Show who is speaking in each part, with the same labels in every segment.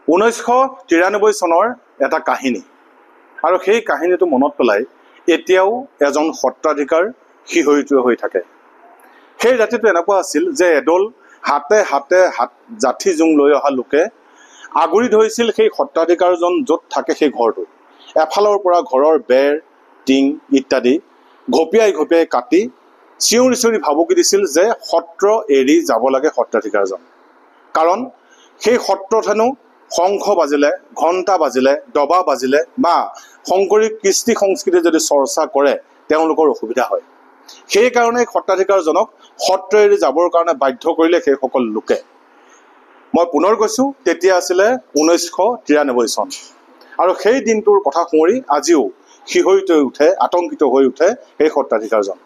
Speaker 1: 1993 চনৰ এটা কাহিনী আৰু সেই কাহিনীটো মনত পেলাই এতিয়াও এজন সত্ৰাধিকাৰ শিহৰিত হৈ থাকে। সেই ৰাতিটো এনেকুৱা আছিল যে এডল হাতে হাতে জাঠি জোং লৈ অহা লোকে আগুৰি ধৰিছিল সেই সত্ৰাধিকাৰজন য'ত থাকে সেই ঘৰটো। এফালৰ পৰা ঘৰৰ বেৰ টিং ইত্যাদি ঘপিয়াই ঘপিয়াই কাটি চিঞৰি চিঞৰি ভাবুকি দিছিল যে সত্ৰ এৰি যাব লাগে সত্ৰাধিকাৰজন। কাৰণ সেই সত্ৰত হেনো শংখ বাজিলে, ঘণ্টা বাজিলে, ডবা বাজিলে বা শংকৰী কৃষ্টি সংস্কৃতি যদি চৰ্চা কৰে তেওঁলোকৰ অসুবিধা হয়। সেইকাৰণে সত্ৰাধিকাৰজনক সত্ৰ এৰি যাবৰ কাৰণে বাধ্য কৰিলে সেইসকল লোকে। মই পুনৰ কৈছোঁ, তেতিয়া আছিলে 1993 চন আৰু সেই দিনটোৰ কথা শুঁৱৰি আজিও শিহৰিত হৈ উঠে, আতংকিত হৈ উঠে সেই সত্ৰাধিকাৰজন।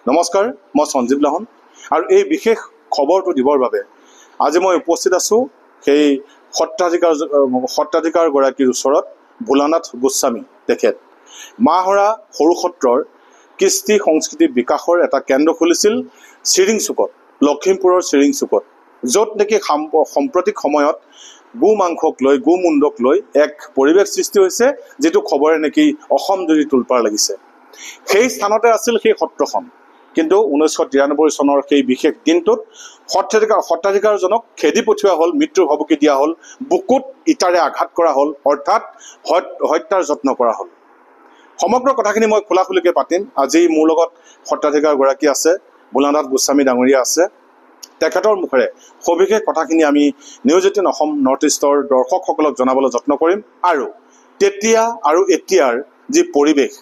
Speaker 1: নমস্কাৰ, মই সঞ্জীৱ লাহন আৰু এই বিশেষ খবৰটো দিবৰ বাবে আজি মই উপস্থিত আছোঁ সেই সত্ৰাধিকাৰগৰাকীৰ ওচৰত। ভোলানাথ গোস্বামী তেখেত মাহৰা সৰু সত্ৰৰ কৃষ্টি সংস্কৃতি বিকাশৰ এটা কেন্দ্ৰ খুলিছিল চিৰিং চুকত, লখিমপুৰৰ চিৰিং চুকত, য'ত নেকি সাম্প্ৰতিক সময়ত গো মাংসক লৈ, গো মুণ্ডক লৈ এক পৰিৱেশ সৃষ্টি হৈছে, যিটো খবৰে নেকি অসম জুৰি তোলপাৰ লাগিছে। সেই স্থানতে আছিল সেই সত্ৰখন। কিন্তু 1993 চনৰ সেই বিশেষ দিনটোত সত্ৰাধিকাৰজনক খেদি পঠিওৱা হ'ল, মৃত্যুৰ ভাবুকি দিয়া হ'ল, বুকুত ইটাৰে আঘাত কৰা হ'ল, অৰ্থাৎ হত্যাৰ যত্ন কৰা হ'ল। সমগ্ৰ কথাখিনি মই খোলাখুলিকৈ পাতিম। আজি মোৰ লগত সত্ৰাধিকাৰগৰাকী আছে, ভোলানাথ গোস্বামী ডাঙৰীয়া আছে। তেখেতৰ মুখেৰে সবিশেষ কথাখিনি আমি নিউজ 18 অসম নৰ্থ ইষ্টৰ দৰ্শকসকলক জনাবলৈ যত্ন কৰিম আৰু তেতিয়া আৰু এতিয়াৰ যি পৰিৱেশ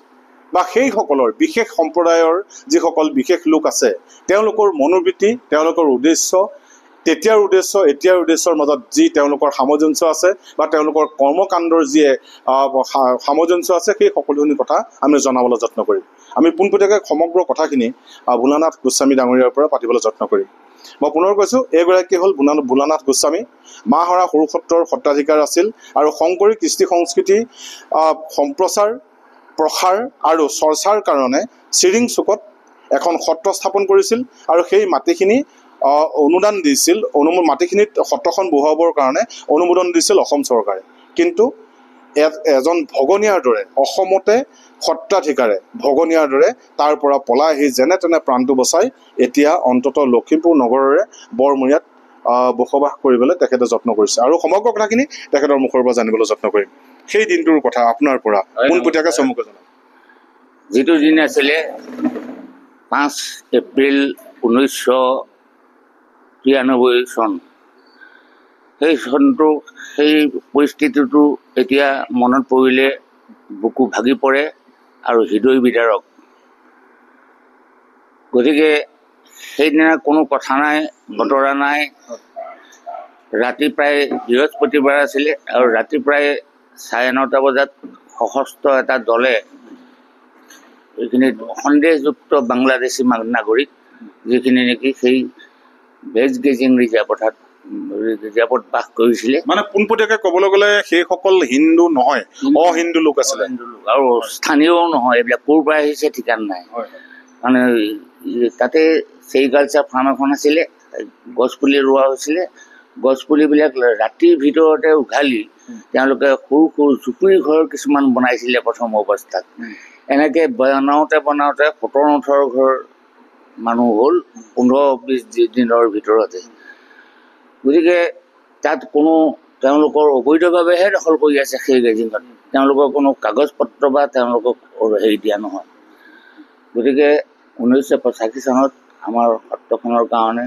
Speaker 1: বা সেইসকলৰ বিশেষ সম্প্ৰদায়ৰ যিসকল বিশেষ লোক আছে তেওঁলোকৰ মনোবৃত্তি, তেওঁলোকৰ উদ্দেশ্য, তেতিয়াৰ উদ্দেশ্য এতিয়াৰ উদ্দেশ্যৰ মাজত যি তেওঁলোকৰ সামঞ্জস্য আছে বা তেওঁলোকৰ কৰ্মকাণ্ডৰ যি সামঞ্জস্য আছে সেই সকলোখিনি কথা আমি জনাবলৈ যত্ন কৰিম। আমি পোনপটীয়াকৈ সমগ্ৰ কথাখিনি ভোলানাথ গোস্বামী ডাঙৰীয়াৰ পৰা পাতিবলৈ যত্ন কৰিম। মই পুনৰ কৈছোঁ, এইগৰাকী হ'ল ভোলানাথ গোস্বামী, মাহৰা সৰু সত্ৰৰ সত্ৰাধিকাৰ আছিল আৰু শংকৰী কৃষ্টি সংস্কৃতি সম্প্ৰচাৰ, প্ৰসাৰ আৰু চৰ্চাৰ কাৰণে চিৰিং চুকত এখন সত্ৰ স্থাপন কৰিছিল আৰু সেই মাটিখিনি অনুদান দিছিল, মাটিখিনিত সত্ৰখন বহুৱাবৰ কাৰণে অনুমোদন দিছিল অসম চৰকাৰে। কিন্তু এজন ভগনীয়াৰ দৰে অসমতে সত্ৰাধিকাৰে ভগনীয়াৰ দৰে তাৰ পৰা পলাই আহি যেনে তেনে প্ৰাণটো বচাই এতিয়া অন্ততঃ লখিমপুৰ নগৰৰে বৰমূৰীয়াত বসবাস কৰিবলৈ তেখেতে যত্ন কৰিছে আৰু সমগ্ৰ কথাখিনি তেখেতৰ মুখৰ পৰা জানিবলৈ যত্ন কৰিম। সেই দিনটোৰ কথা আপোনাৰ পৰা পোনপটীয়াকৈ চমুকৈ জনাম।
Speaker 2: যিটো দিন আছিলে 5 এপ্ৰিল 1993 চন, সেই চনটো, সেই পৰিস্থিতিটো এতিয়া মনত পৰিলে বুকু ভাগি পৰে আৰু হৃদয় বিদাৰক। গতিকে সেইদিনা কোনো কথা নাই, বতৰা নাই। ৰাতি প্ৰায় বৃহস্পতিবাৰ আছিলে আৰু ৰাতি প্ৰায় 9:30 বজাত সশস্ত্ৰ এটা দলে এইখিনি সন্দেহযুক্ত বাংলাদেশী নাগৰিক, যিখিনি নেকি সেই ভেজ গেজিং ৰিজাৰ্ভত বাস কৰিছিলে।
Speaker 1: মানে পোনপটীয়াকৈ ক'বলৈ গ'লে সেইসকল হিন্দু নহয়, অহিন্দু লোক আছিলে
Speaker 2: আৰু স্থানীয়ও নহয়। এইবিলাক ক'ৰ পৰা আহিছে ঠিকান নাই। মানে তাতে চেৰিকালচাৰ ফাৰ্ম এখন আছিলে, গছপুলি ৰোৱা হৈছিলে। গছপুলিবিলাক ৰাতিৰ ভিতৰতে উঘালি তেওঁলোকে সৰু সৰু জুপুৰি ঘৰ কিছুমান বনাইছিলে প্ৰথম অৱস্থাত। এনেকৈ বনাওঁতে 17-18 ঘৰ মানুহ হ'ল 15-20 দিনৰ ভিতৰতে। গতিকে তাত কোনো তেওঁলোকৰ অবৈধভাৱেহে দখল কৰি আছে সেই গেজিঙত, তেওঁলোকৰ কোনো কাগজ পত্ৰ বা তেওঁলোকক হেৰি দিয়া নহয়। গতিকে 1985 চনত আমাৰ সত্ৰখনৰ কাৰণে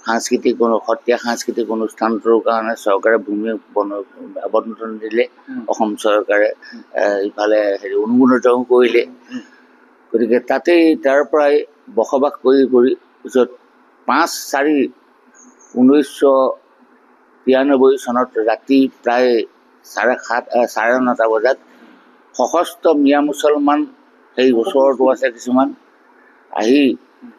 Speaker 2: সত্ৰীয়া সাংস্কৃতিক অনুষ্ঠানটোৰ কাৰণে চৰকাৰে ভূমি আবণ্টন দিলে। অসম চৰকাৰে ইফালে অনুমোদন কৰিলে। গতিকে তাতেই তাৰ পৰাই বসবাস কৰি পিছত 5/4/1993 চনত ৰাতি প্ৰায় 9:30 বজাত সশস্ত্ৰ মিয়া মুছলমান সেই ওচৰতো আছে কিছুমান আহি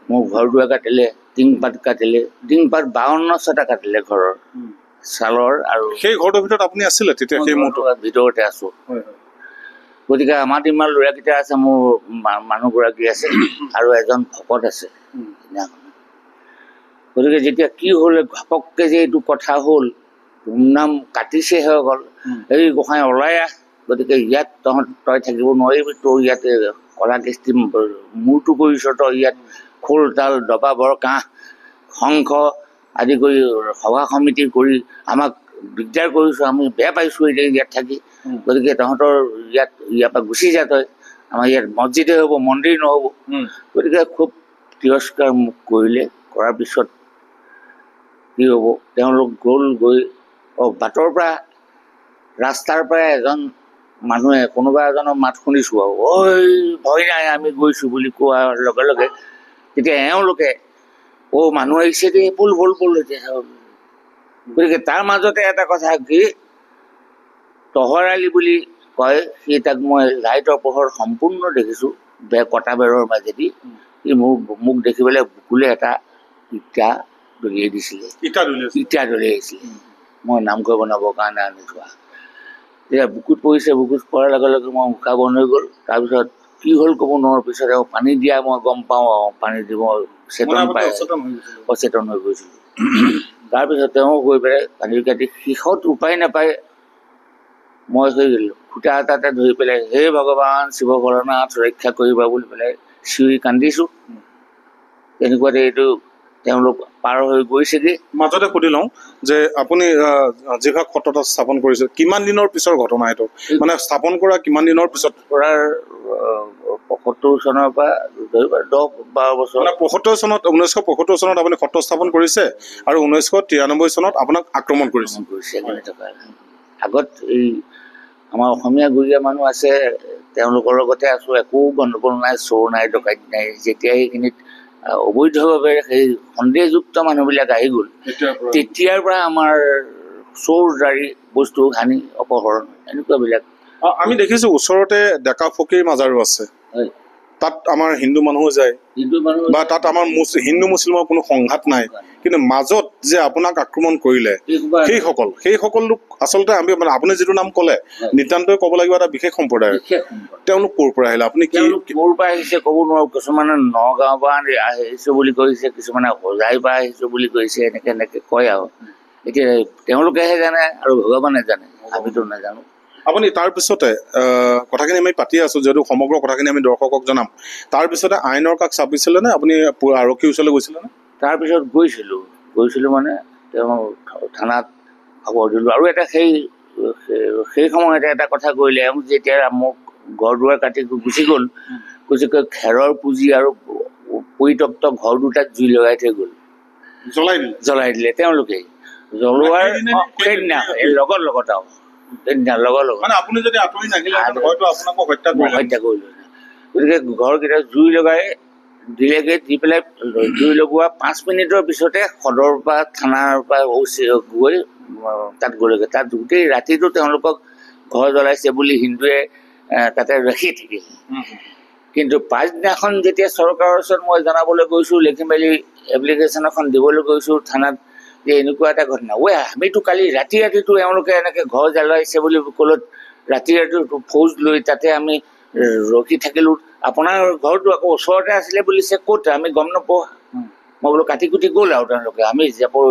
Speaker 2: মোৰ ঘৰ দুৱাৰ কাটিলে, টিংপাত কাটিলে, টিংপাত 52টা কাটিলে ঘৰৰ ছালৰ। আৰু
Speaker 1: সেই ঘৰটোৰ ভিতৰত আপুনি আছিলে তেতিয়া? সেই
Speaker 2: ভিতৰতে আছো। গতিকে আমাৰ ইমান ল'ৰাকেইটা আছে, মোৰ মানুহগৰাকী আছে আৰু এজন ভকত আছে। গতিকে যেতিয়া কি হ'ল ঘপককৈ যে এইটো কথা হ'ল, ধুমধাম কাটিছে হৈ গ'ল এই গোসাঁই ওলাই আহ গতিকে ইয়াত তই থাকিব নোৱাৰিবি তোৰ ইয়াতে কলা কৃষ্টি মূৰটো কৰিছ তই ইয়াত খোল তাল ডবা বৰ কাঁহ শংখ আদি কৰি সভা সমিতি কৰি আমাক দিগদাৰ কৰিছোঁ আমি বেয়া পাইছোঁ এতিয়া ইয়াত থাকি গতিকে তহঁতৰ ইয়াৰ পৰা গুচি যা তই আমাৰ ইয়াত মছজিদে হ'ব মন্দিৰ নহ'ব গতিকে খুব তিৰস্কাৰ মোক কৰিলে কৰাৰ পিছত কি হ'ব তেওঁলোক গৈ বাটৰ পৰা ৰাস্তাৰ পৰা এজন মানুহে কোনোবা এজনৰ মাত শুনিছোঁ আৰু ঐ ভয় নাই আমি গৈছোঁ বুলি কোৱাৰ লগে লগে তেতিয়া এওঁলোকে মানুহ আহিছে দেই পুল এতিয়া গতিকে তাৰ মাজতে এটা কথা কি তহৰ আলি বুলি কয় সি তাক মই লাইটৰ পোহৰ সম্পূৰ্ণ দেখিছোঁ কটা বেৰৰ মাজেদি সি মোক দেখি পেলাই বুকুলে এটা ইটা দলিয়াই দিছিলে ইটা দলিয়াইছিলে মই নামঘৰ বনাবৰ কাৰণে আনি থোৱা তেতিয়া বুকুত পৰিছে বুকুত পৰাৰ লগে লগে মই মুখা বন্ধ হৈ গ'ল তাৰপিছত কি হ'ল ক'ব নোৱাৰোঁ পিছত পানী দিয়া মই গম পাওঁ পানী দিব অচেতন হৈ গৈছিলোঁ তাৰপিছত তেওঁ গৈ পেলাই পানী কাটি শেষত উপায় নাপায় মই হৈ গ'লোঁ খুটা এটাতে ধৰি পেলাই হে ভগৱান শিৱ ভোলানাথ ৰক্ষা কৰিবা বুলি পেলাই চিঞৰি কান্দিছোঁ তেনেকুৱাতে এইটো তেওঁলোক পাৰ হৈ গৈছেগৈ
Speaker 1: মাজতে সুধি লওঁ যে আপুনি যিভাগ সত্ৰত স্থাপন কৰিছে কিমান দিনৰ পিছৰ ঘটনা এইটো মানে স্থাপন কৰা কিমান দিনৰ পিছত
Speaker 2: কৰাৰ ৭৫ চনৰ পৰা ১০-১২ বছৰ
Speaker 1: ৭৫ চনত ১৯৭৫ চনত আপুনি সত্ৰ স্থাপন কৰিছে আৰু ১৯৯৩ চনত আপোনাক আক্ৰমণ কৰিছে
Speaker 2: আগত এই আমাৰ অসমীয়া গুৰীয়া মানুহ আছে তেওঁলোকৰ লগতে আছোঁ একো গণ্ডগোল নাই চোৰ নাই ডকাইত নাই যেতিয়া সেইখিনিত অবৈধভাৱে সেই সন্দেহযুক্ত মানুহবিলাক আহি গ'ল তেতিয়াৰ পৰা আমাৰ চোৰ দাৰি বস্তু হানি অপহৰণ এনেকুৱাবিলাক
Speaker 1: আমি দেখিছোঁ ওচৰতে ডেকা ফকীৰ মাজাৰো আছে তাত আমাৰ হিন্দু মানুহো যায় বা তাত আমাৰ হিন্দু মুছলিমৰ কোনো সংঘাত নাই কিন্তু মাজত যে আপোনাক আক্ৰমণ কৰিলে সেইসকল লোক আচলতে আমি মানে আপুনি যিটো নাম ক'লে নিতান্তই ক'ব লাগিব এটা বিশেষ সম্প্ৰদায়ৰ তেওঁলোক ক'ৰ পৰা আহিলে আপুনি
Speaker 2: ক'ৰ পৰা আহিছে ক'ব নোৱাৰোঁ কিছুমানে নগাঁৱৰ পৰা আহিছোঁ বুলি কৈছে কিছুমানে হোজাইৰ পৰা আহিছোঁ বুলি কৈছে এনেকৈ কয় আৰু এতিয়া তেওঁলোকেহে জানে আৰু ভগৱানে জানে আমিতো নাজানো
Speaker 1: আপুনি তাৰপিছতে কথাখিনি আমি পাতি আছোঁ যিহেতু সমগ্ৰ কথাখিনি আমি দৰ্শকক জনাম তাৰপিছতে আইনৰ কাষ চাপিছিলে নে আপুনি আৰক্ষীৰ ওচৰলৈ গৈছিলেনে
Speaker 2: তাৰপিছত গৈছিলোঁ মানে তেওঁ থানাত খবৰ দিলোঁ আৰু এটা সেই সময়তে এটা কথা কৰিলে যেতিয়া মোক ঘৰ দুৱাৰ কাটি গুচি গ'ল খেৰৰ পুঁজি আৰু পৰিত্যক্ত ঘৰ দুটাত জুই লগাই থৈ গ'ল জ্বলাই দিলে তেওঁলোকে জ্বলোৱাৰ সেইদিনা লগত আৰু হত্যা কৰিলোঁ গতিকে ঘৰকেইটা জুই লগাই দিলেগৈ দি পেলাই জুই লগোৱা ৫ মিনিটৰ পিছতে সদৰ পৰা থানাৰ পৰা গৈ তাত গ'লেগৈ তাত গোটেই ৰাতিটো তেওঁলোকক ঘৰ জ্বলাইছে বুলি হিন্দুৱে তাতে ৰাখি থাকিল কিন্তু পাছদিনাখন যেতিয়া চৰকাৰৰ ওচৰত মই জনাবলৈ গৈছোঁ লিখি মেলি এপ্লিকেশ্যন এখন দিবলৈ গৈছোঁ থানাত যে এনেকুৱা এটা ঘটনা আমিতো কালি ৰাতিটো এওঁলোকে এনেকৈ ঘৰ জ্বলাইছে বুলি ক'লত ৰাতি ফৌজ লৈ তাতে আমি ৰখি থাকিলোঁ আপোনাৰ ঘৰটো আকৌ ওচৰতে আছিলে বুলিছে ক'ত আমি গম নাপাওঁ মই বোলো কাটি কুটি গ'ল আৰু তেওঁলোকে আমি জাপৰ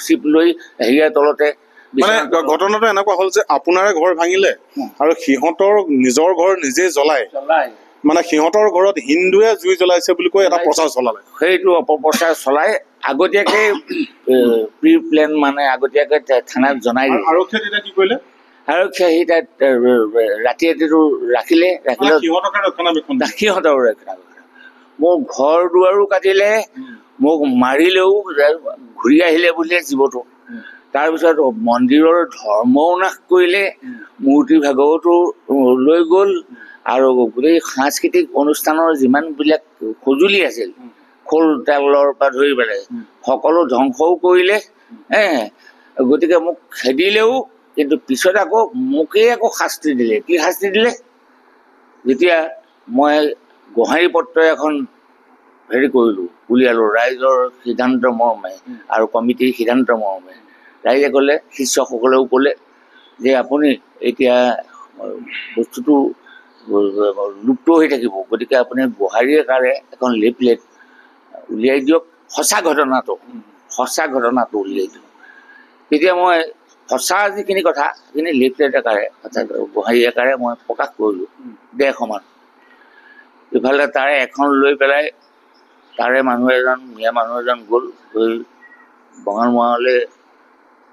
Speaker 2: চিপ লৈ হেৰিয়াৰ তলতে
Speaker 1: মানে ঘটনাটো এনেকুৱা হ'ল যে আপোনাৰে ঘৰ ভাঙিলে আৰু সিহঁতৰ নিজৰ ঘৰ নিজে জ্বলাই মানে সিহঁতৰ ঘৰত হিন্দুৱে জুই জ্বলাইছে বুলি কৈ এটা প্ৰচাৰ চলালে
Speaker 2: সেইটো অপপ্ৰচাৰ চলাই আগতীয়াকৈ প্ৰি প্লেন মানে আগতীয়াকৈ থানাত জনাই দিলে
Speaker 1: আৰক্ষীয়ে তেতিয়া কি কৰিলে
Speaker 2: আৰক্ষীয়ে সি তাত ৰাতি ৰাখিলে সিহঁতৰ মোক ঘৰ দুৱাৰো কাটিলে মোক মাৰিলেও ঘূৰি আহিলে বুলিয়ে জীৱটো তাৰপিছত মন্দিৰৰ ধৰ্মও নাশ কৰিলে মূৰ্তি ভাগৱতো লৈ গ'ল আৰু গোটেই সাংস্কৃতিক অনুষ্ঠানৰ যিমানবিলাক সঁজুলি আছিল খোল তালৰ পৰা ধৰি পেলাই সকলো ধ্বংসও কৰিলে গতিকে মোক খেদিলেও কিন্তু পিছত আকৌ মোকেই শাস্তি দিলে কি শাস্তি দিলে যেতিয়া মই গোহাৰি পত্ৰ এখন কৰিলোঁ উলিয়ালোঁ ৰাইজৰ সিদ্ধান্ত মৰ্মে আৰু কমিটিৰ সিদ্ধান্ত মৰ্মে ৰাইজে ক'লে শিষ্যসকলেও ক'লে যে আপুনি এতিয়া বস্তুটো লুপ্ত হৈ থাকিব গতিকে আপুনি গোহাৰিৰ কাৰণে এখন লিফলেট উলিয়াই দিয়ক সঁচা ঘটনাটো উলিয়াই দিয়ক তেতিয়া মই সঁচা যিখিনি কথা সেইখিনি লিফলেট আকাৰে অৰ্থাৎ হেৰি আকাৰে মই প্ৰকাশ কৰিলোঁ 150 মান। ইফালে তাৰে এখন লৈ পেলাই তাৰে মিয়া মানুহ এজন গ'ল, গৈ বঙালমৰালৈ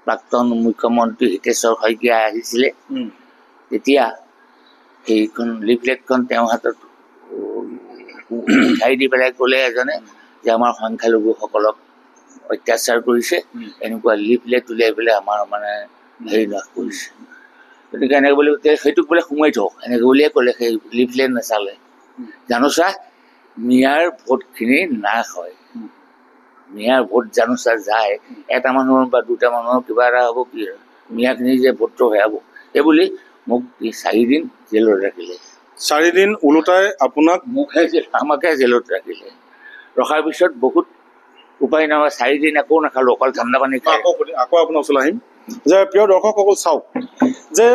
Speaker 2: প্ৰাক্তন মুখ্যমন্ত্ৰী হিতেশ্বৰ শইকীয়া আহিছিলে। তেতিয়া সেইখন লিফলেটখন তেওঁৰ হাতত উঠাই দি পেলাই ক'লে এজনে যে আমাৰ সংখ্যালঘুসকলক অত্যাচাৰ কৰিছে, এনেকুৱা লিফলেট উলিয়াই পেলাই আমাৰ হেৰি নাশ কৰিছে। গতিকে এনেকৈ বুলি সেইটোক বোলে সোমাই থওক, এনেকৈ বুলিয়ে ক'লে। সেই লিফলেট নাচালে। জানোচা মিয়াৰ ভোটখিনি নাশ হয়, মিয়াৰ ভোট জানোচা যায়, এটা মানুহৰ বা দুটা মানুহৰ কিবা এটা হ'ব, কি মিয়াখিনি যে ভোটটো হেৰাব, এইবুলি মোক 4 দিন জেলত ৰাখিলে।
Speaker 1: 4 দিন ওলোটাই আপোনাক
Speaker 2: আমাকে জেলত ৰাখিলে। ৰখাৰ পিছত বহুত উপায় নহয়, 4 দিন একো নাখালোঁ, অকল ঠাণ্ডা পানী খাই।
Speaker 1: আকৌ আপোনাৰ ওচৰলৈ আহিম যে প্ৰিয় দৰ্শকসকল চাওক যে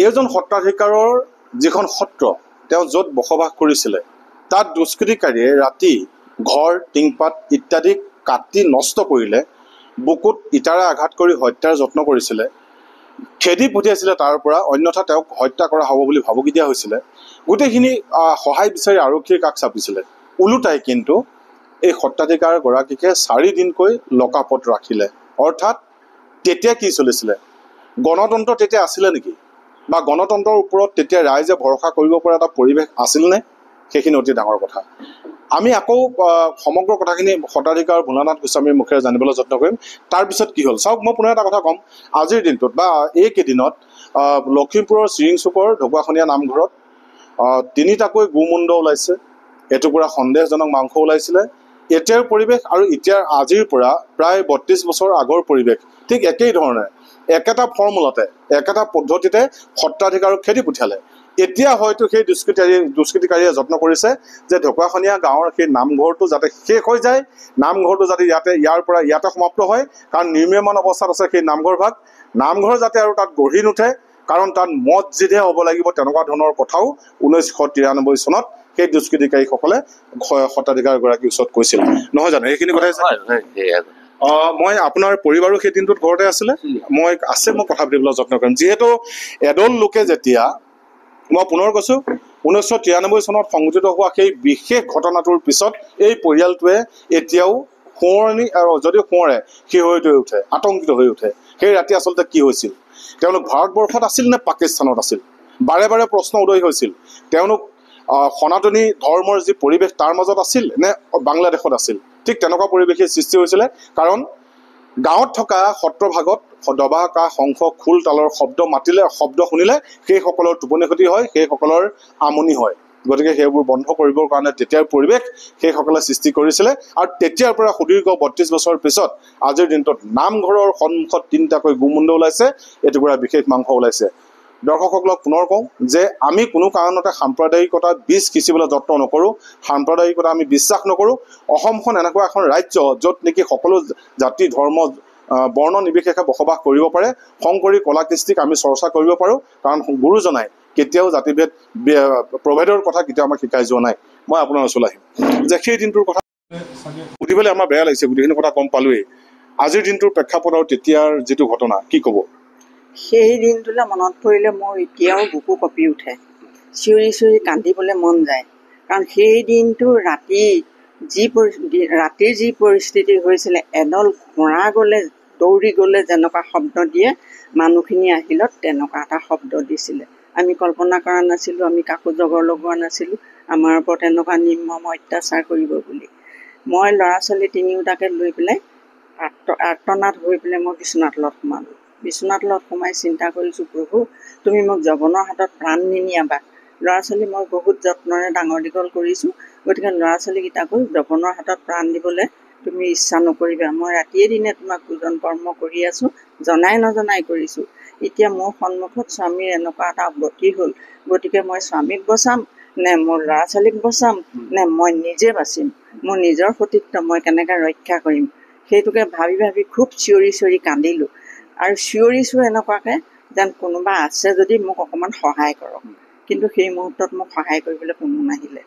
Speaker 1: এইজন সত্ৰাধিকাৰৰ যিখন সত্ৰ তেওঁ য'ত বসবাস কৰিছিলে তাত দুষ্কৃতিকাৰীয়ে ৰাতি ঘৰ টিংপাত ইত্যাদি কাটি নষ্ট কৰিলে, বুকুত ইটাৰে আঘাত কৰি হত্যাৰ যত্ন কৰিছিলে, খেদি পঠিয়াইছিলে তাৰ পৰা, অন্যথা তেওঁক হত্যা কৰা হ'ব বুলি ভাবুকি দিয়া হৈছিলে। গোটেইখিনি সহায় বিচাৰি আৰক্ষীৰ কাষ চাপিছিলে। ওলোটাই কিন্তু এই সত্ৰাধিকাৰগৰাকীকে 4 দিনকৈ লকআপত ৰাখিলে। অৰ্থাৎ তেতিয়া কি চলিছিলে? গণতন্ত্ৰ তেতিয়া আছিলে নেকি? বা গণতন্ত্ৰৰ ওপৰত তেতিয়া ৰাইজে ভৰসা কৰিব পৰা এটা পৰিৱেশ আছিলনে? সেইখিনি অতি ডাঙৰ কথা। আমি আকৌ সমগ্ৰ কথাখিনি সত্ৰাধিকাৰ ভোলানাথ গোস্বামীৰ মুখেৰে জানিবলৈ যত্ন কৰিম। তাৰপিছত কি হ'ল চাওক, মই পুনৰ এটা কথা ক'ম। আজিৰ দিনটোত বা এইকেইদিনত লখিমপুৰৰ চিৰিং চুকৰ ঢকুৱাখনীয়া নামঘৰত 3টাকৈ গোমুণ্ড ওলাইছে, এটুকুৰা সন্দেহজনক মাংস ওলাইছিলে। এতিয়াৰ পৰিৱেশ আৰু এতিয়াৰ আজিৰ পৰা প্ৰায় 32 বছৰ আগৰ পৰিৱেশ ঠিক একেই ধৰণে, একেটা ফৰ্মুলাতে, একেটা পদ্ধতিতে সত্ৰাধিকাৰক খেদি পঠিয়ালে। এতিয়া হয়তো সেই দুষ্কৃতিকাৰীয়ে যত্ন কৰিছে যে ঢকুৱাখনীয়া গাঁৱৰ সেই নামঘৰটো যাতে শেষ হৈ যায়, নামঘৰটো যাতে ইয়াতে সমাপ্ত হয়, কাৰণ নিৰ্মীয়মান অৱস্থাত আছে সেই নামঘৰ ভাগ। নামঘৰ যাতে আৰু তাত গঢ়ি নুঠে, কাৰণ তাত মছজিদহে হ'ব লাগিব, তেনেকুৱা ধৰণৰ কথাও 1993 চনত সেই দুষ্কৃতিকাৰীসকলে সত্ৰাধিকাৰগৰাকীৰ ওচৰত কৈছিল, নহয় জানো? সেইখিনি কথাই মই আপোনাৰ পৰিবাৰো সেই দিনটোত ঘৰতে আছিলে, মই কথা পাতিবলৈ যত্ন কৰিম। যিহেতু এদল লোকে যেতিয়া, মই পুনৰ কৈছোঁ, 1993 চনত সংঘটিত হোৱা সেই বিশেষ ঘটনাটোৰ পিছত এই পৰিয়ালটোৱে এতিয়াও সোঁৱৰণি, যদিও সোঁৱৰে, শিহৰিত হৈ উঠে, আতংকিত হৈ উঠে। সেই ৰাতি আচলতে কি হৈছিল? তেওঁলোক ভাৰতবৰ্ষত আছিল নে পাকিস্তানত আছিল? বাৰে বাৰে প্ৰশ্ন উদয় হৈছিল। তেওঁলোক সনাতনী ধৰ্মৰ যি পৰিৱেশ তাৰ মাজত আছিল নে বাংলাদেশত আছিল? ঠিক তেনেকুৱা পৰিৱেশে সৃষ্টি হৈছিলে, কাৰণ গাঁৱত থকা সত্ৰভাগত দবা কাহ শংখ খোল তালৰ শব্দ শুনিলে সেইসকলৰ টোপনি ক্ষতি হয়, সেইসকলৰ আমনি হয়। গতিকে সেইবোৰ বন্ধ কৰিবৰ কাৰণে তেতিয়াৰ পৰিৱেশ সেইসকলে সৃষ্টি কৰিছিলে। আৰু তেতিয়াৰ পৰা সুদীৰ্ঘ 32 বছৰ পিছত আজিৰ দিনটোত নামঘৰৰ সন্মুখত 3টাকৈ গোমুণ্ড ওলাইছে, এটুকুৰা বিশেষ মাংস ওলাইছে। দৰ্শকসকলক পুনৰ কওঁ যে আমি কোনো কাৰণতে সাম্প্ৰদায়িকতা বীজ সিঁচিবলৈ যত্ন নকৰোঁ, সাম্প্ৰদায়িকতা আমি বিশ্বাস নকৰোঁ। অসমখন এনেকুৱা এখন ৰাজ্য য'ত নেকি সকলো জাতি ধৰ্ম বৰ্ণ নিৰ্বিশেষে বসবাস কৰিব পাৰে। শংকৰী কলা কৃষ্টিক আমি চৰ্চা কৰিব পাৰোঁ, কাৰণ গুৰুজনাই কেতিয়াও জাতিভেদ প্ৰভেদৰ কথা কেতিয়াও আমাক শিকাই যোৱা নাই। মই আপোনাৰ ওচৰলৈ আহিম যে সেই দিনটোৰ কথা সুধিবলৈ আমাৰ বেয়া লাগিছে, গোটেইখিনি কথা গম পালোৱেই। আজিৰ দিনটোৰ প্ৰেক্ষাপট আৰু তেতিয়াৰ যিটো ঘটনা, কি ক'ব?
Speaker 3: সেই দিনটোলৈ মনত পৰিলে মোৰ এতিয়াও বুকু কঁপি উঠে, চিঞৰি চিঞৰি কান্দিবলৈ মন যায়। কাৰণ সেই দিনটো ৰাতিৰ যি পৰিস্থিতি হৈছিলে, এডল ঘোঁৰা গ'লে দৌৰি গ'লে যেনেকুৱা শব্দ দিয়ে, মানুহখিনি আহিলত তেনেকুৱা এটা শব্দ দিছিলে। আমি কল্পনা কৰা নাছিলোঁ, আমি কাকো জগৰ লগোৱা নাছিলোঁ আমাৰ ওপৰত এনেকুৱা নিৰ্মম অত্যাচাৰ কৰিব বুলি। মই ল'ৰা ছোৱালী 3টাকে লৈ পেলাই আৰ্তনাদ হৈ পেলাই মই বিশ্বনাথ তলত সোমালোঁ। বিশ্বনাথ তলত সোমাই চিন্তা কৰিছোঁ, প্ৰভু তুমি মোক জগনৰ হাতত প্ৰাণ নিনিয়াবা। ল'ৰা ছোৱালী মই বহুত যত্নৰে ডাঙৰ দীঘল কৰিছোঁ, গতিকে ল'ৰা ছোৱালীকেইটাকো জগনৰ হাতত প্ৰাণ দিবলৈ তুমি ইচ্ছা নকৰিবা। মই ৰাতিয়ে দিনে তোমাক পূজন কৰ্ম কৰি আছোঁ, জনাই নজনাই কৰিছোঁ। এতিয়া মোৰ সন্মুখত স্বামীৰ এনেকুৱা এটা গতি হ'ল, গতিকে মই স্বামীক বচাম নে মোৰ ল'ৰা ছোৱালীক বচাম নে মই নিজে বাচিম? মোৰ নিজৰ সতীত্ব মই কেনেকৈ ৰক্ষা কৰিম? সেইটোকে ভাবি ভাবি খুব চিঞৰি চিঞৰি কান্দিলোঁ। আৰু চিঞৰিছোঁ এনেকুৱাকৈ যেন কোনোবা আছে যদি মোক অকণমান সহায় কৰক। কিন্তু সেই মুহূৰ্তত মোক সহায় কৰিবলৈ কোনো নাহিলে।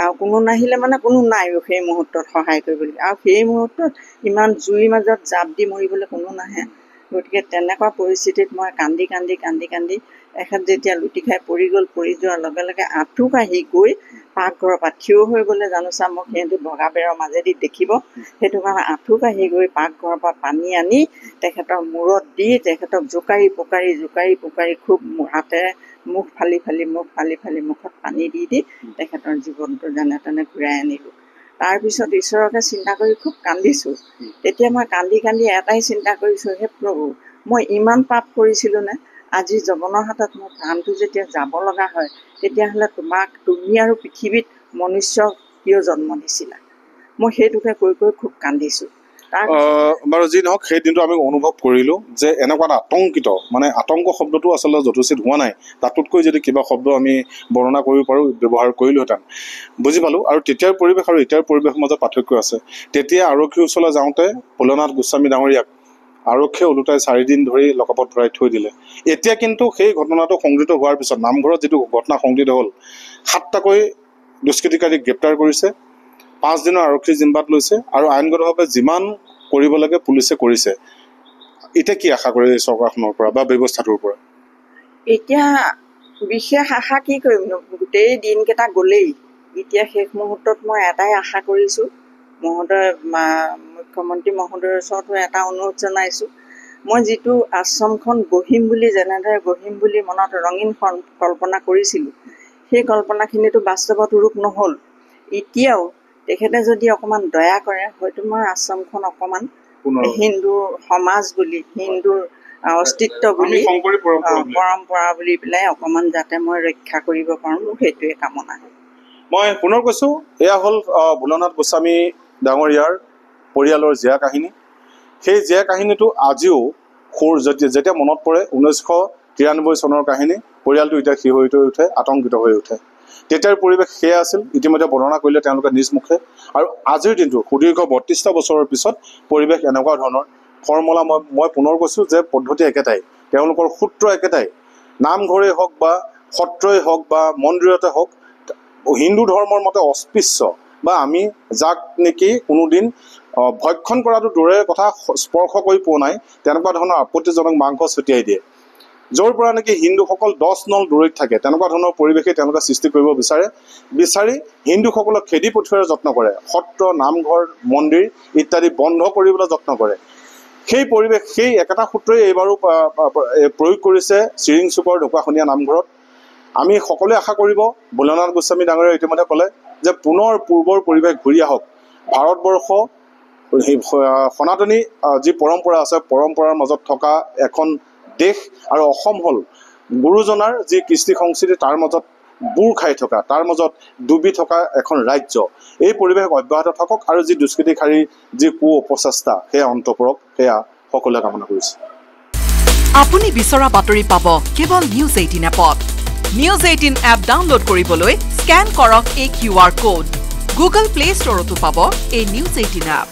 Speaker 3: আৰু কোনো নাহিলে মানে কোনো নাইও সেই মুহূৰ্তত সহায় কৰিবলৈ। আৰু সেই মুহূৰ্তত ইমান জুইৰ মাজত জাপ দি মৰিবলৈ কোনো নাহে। গতিকে তেনেকুৱা পৰিস্থিতিত মই কান্দি কান্দি কান্দি কান্দি এখেত যেতিয়া লুটি খাই পৰি গ'ল, পৰি যোৱাৰ লগে লগে আঁঠু কাঢ়ি গৈ পাকঘৰৰ পৰা থিয় হৈ গ'লে জানোচা মোক সিহঁতি বগা বেৰৰ মাজেদি দেখিব, সেইটো কাৰণে আঁঠু কাঢ়ি গৈ পাকঘৰৰ পৰা পানী আনি তেখেতৰ মূৰত দি তেখেতক জোকাৰি পোকাৰি খুব হাতেৰে মুখ ফালি ফালি মুখত পানী দি দি তেখেতৰ জীৱনটো যেনে তেনে ঘূৰাই আনিলোঁ। তাৰপিছত ঈশ্বৰকে চিন্তা কৰি খুব কান্দিছোঁ। তেতিয়া মই কান্দি কান্দি এটাই চিন্তা কৰিছোঁ, হে প্ৰভু, মই ইমান পাপ কৰিছিলোঁনে? আজি জগনৰ হাতত মোৰ প্ৰাণটো যেতিয়া যাব লগা হয়, তেতিয়াহ'লে তুমি আৰু পৃথিৱীত মনুষ্য কিয় জন্ম দিছিলা? মই সেইটোকে কৈ কৈ খুব কান্দিছোঁ।
Speaker 1: বাৰু যি নহওক, সেই দিনটো আমি অনুভৱ কৰিলোঁ যে এনেকুৱা এটা আতংকিত, মানে আতংক শব্দটো আচলতে যথোচিত হোৱা নাই, তাতোতকৈ যদি কিবা শব্দ আমি বৰ্ণনা কৰিব পাৰোঁ ব্যৱহাৰ কৰিলোহেঁতেন। বুজি পালোঁ। আৰু তেতিয়াৰ পৰিৱেশ আৰু এতিয়াৰ পৰিৱেশৰ মাজত পাৰ্থক্য আছে। তেতিয়া আৰক্ষীৰ ওচৰলৈ যাওঁতে ভোলানাথ গোস্বামী ডাঙৰীয়াক আৰক্ষীয়ে ওলোটাই 4 দিন ধৰি লকআপত ভৰাই থৈ দিলে। এতিয়া কিন্তু সেই ঘটনাটো সংঘটিত হোৱাৰ পিছত, নামঘৰত যিটো ঘটনা সংঘটিত হ'ল, 7টাকৈ দুষ্কৃতিকাৰীক গ্ৰেপ্তাৰ কৰিছে, 5 দিনৰ আৰক্ষী জিম্মাত লৈছে আৰু আইনগতভাৱে যিমান কৰিব লাগে পুলিচে কৰিছে। এতিয়া কি আশা কৰে চৰকাৰখনৰ পৰা বা ব্যৱস্থাটোৰ পৰা?
Speaker 3: এতিয়া বিশেষ আশা কি কৰিম, গোটেই দিনকেইটা গ'লেই। এতিয়া শেষ মুহূৰ্তত মই এটাই আশা কৰিছোঁ, মুখ্যমন্ত্ৰী মহোদয়ৰ ওচৰতো এটা অনুৰোধ জনাইছোঁ। মই যিটো আশ্ৰমখন যেনেদৰে গঢ়িম বুলি মনত ৰঙীন কল্পনা কৰিছিলোঁ, সেই কল্পনাখিনিতো বাস্তৱত ৰূপ নহ'ল। এতিয়াও তেখেতে যদি অকণমান দয়া কৰে, হয়তো মই আশ্ৰমখন অকণমান হিন্দু সমাজ বুলি, হিন্দুৰ অস্তিত্ব বুলি, পৰম্পৰা বুলি পেলাই অকণমান যাতে মই ৰক্ষা কৰিব পাৰোঁ, মোৰ সেইটোৱে কামনা।
Speaker 1: মই পুনৰ কৈছোঁ, এয়া হ'ল ভোলানাথ গোস্বামী ডাঙৰীয়াৰ পৰিয়ালৰ জীয়া কাহিনী। সেই জীয়া কাহিনীটো আজিও যেতিয়া মনত পৰে, 1993 চনৰ কাহিনী, পৰিয়ালটো এতিয়া সিৰ হৈ উঠে, আতংকিত হৈ উঠে। তেতিয়াৰ পৰিৱেশ সেয়া আছিল, ইতিমধ্যে বৰ্ণনা কৰিলে তেওঁলোকে নিজ মুখে। আৰু আজিৰ দিনটো সুদীৰ্ঘ 32টা বছৰৰ পিছত পৰিৱেশ এনেকুৱা ধৰণৰ। ফৰ্মুলা মই পুনৰ কৈছোঁ যে পদ্ধতি একেটাই, তেওঁলোকৰ সূত্ৰ একেটাই। নামঘৰেই হওক বা সত্ৰই হওক বা মন্দিৰতে হওক, হিন্দু ধৰ্মৰ মতে অস্পৃশ্য বা আমি যাক নেকি কোনোদিন ভক্ষণ কৰাটো দূৰৰে কথা, স্পৰ্শ কৰি পোৱা নাই, তেনেকুৱা ধৰণৰ আপত্তিজনক মাংস ছটিয়াই দিয়ে, য'ৰ পৰা নেকি হিন্দুসকল 10 নল দূৰৈত থাকে। তেনেকুৱা ধৰণৰ পৰিৱেশেই তেওঁলোকে সৃষ্টি কৰিব বিচাৰি হিন্দুসকলক খেদি পঠিওৱাৰ যত্ন কৰে, সত্ৰ, নামঘৰ, মন্দিৰ ইত্যাদি বন্ধ কৰিবলৈ যত্ন কৰে। সেই পৰিৱেশ, সেই একেটা সূত্ৰই এইবাৰো প্ৰয়োগ কৰিছে চিৰিং চুকৰ ঢকুৱাখনীয়া নামঘৰত। আমি সকলোৱে আশা কৰিব, ভোলানাথ গোস্বামী ডাঙৰীয়াই ইতিমধ্যে ক'লে যে পুনৰ পূৰ্বৰ পৰিৱেশ ঘূৰি আহক। ভাৰতবৰ্ষ সনাতনী যি পৰম্পৰা আছে, পৰম্পৰাৰ মাজত থকা এখন দেশ, আৰু অসম হ'ল গুৰুজনাৰ যি কৃষ্টি সংস্কৃতি তাৰ মাজত বুৰ খাই থকা, তাৰ মাজত ডুবি থকা এখন ৰাজ্য। এই পৰিৱেশ অব্যাহত থাকক আৰু যি দুষ্কৃতিকাৰীৰ যি অপচেষ্টা সেয়া অন্ত পৰক, সেয়া সকলোৱে কামনা কৰিছে।
Speaker 4: আপুনি বিচৰা বাতৰি পাব কেৱল নিউজ 18 এপত। নিউজ 18 এপ ডাউনলোড কৰিবলৈ স্কেন কৰক এই QR কোড। গুগল প্লে ষ্টৰতো পাব এই নিউজ 18 এপ।